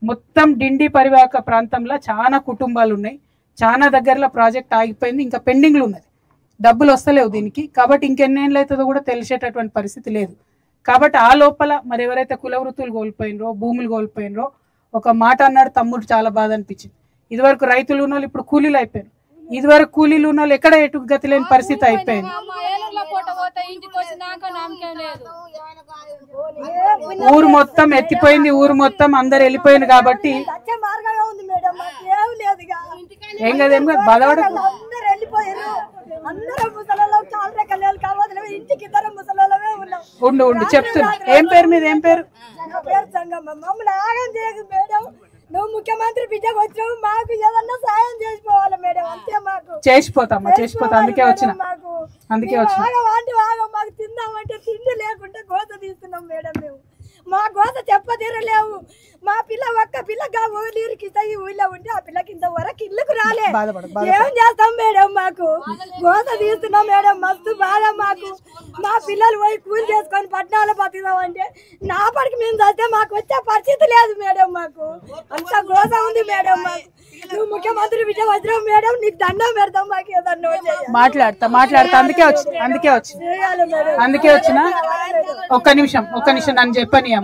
మొత్తం డిండి పరివాహక ప్రాంతంలో చాలా కుటుంబాలు ఉన్నాయి. చాలా దగ్గరలో ప్రాజెక్ట్ ఆగిపోయింది, ఇంకా పెండింగ్లు ఉన్నది, డబ్బులు వస్తలేవు దీనికి. కాబట్టి ఇంకెన్నేళ్ళు అవుతుందో కూడా తెలిసేటటువంటి పరిస్థితి లేదు. కాబట్టి ఆ లోపల మరి ఎవరైతే కుల వృత్తులు కోల్పోయినరో, భూములు కోల్పోయినరో, ఒక మాట అన్నాడు తమ్ముడు, చాలా బాధ అనిపించింది. ఇదివరకు రైతులు ఉన్న వాళ్ళు ఇప్పుడు కూలీలు అయిపోయారు. ఇదివరకు కూలీలు ఉన్న వాళ్ళు ఎక్కడ ఎటు గతి లేని పరిస్థితి అయిపోయింది. ఊరు మొత్తం ఎత్తిపోయింది, ఊరు మొత్తం అందరు వెళ్ళిపోయింది. కాబట్టి ఏం కదా ఏం కదా బాధపడ. ఉండు ఉండు చెప్తున్నా. ఏం పేరు మీద? ఏం పేరు? నువ్వు ముఖ్యమంత్రి బిడ్డకు వచ్చావు, మాకు ఏదన్నా సాయం చేసిపోవాలి మేడం, అంతే. మాకు చేసిపోతామా? చేసిపోతా, అందుకే వచ్చిన. మాకు తిందామంటే తిండి లేకుండా గోత తీస్తున్నాం మేడం. మేము మా గోత చెప్పదీరలేవు. మా పిల్ల ఒక్క పిల్లగా ఊరికి ఊళ్ళో ఉంటే ఆ పిల్లకి ఇంతవరకు ఇల్లుకు రాలే. ఏం చేస్తాం మేడం? మాకు గోత తీస్తున్నాం మేడం, మస్తు బాధ మాకు. మా పిల్లలు పోయి కూలి చేసుకొని పట్టణాలు బతుకుదామంటే నా పడికి మేము చస్తే మాకు వచ్చే పరిస్థితి లేదు మేడం. మాకు అంత గోత ఉంది మేడం. మాకు నువ్వు ముఖ్యమంత్రి విజయ వజ్రం మేడం, నీకు దండం పెడతాం. మాకు ఏదన్నా మాట్లాడతా అందుకే వచ్చిన. ఒక్క నిమిషం నన్ను చెప్పని.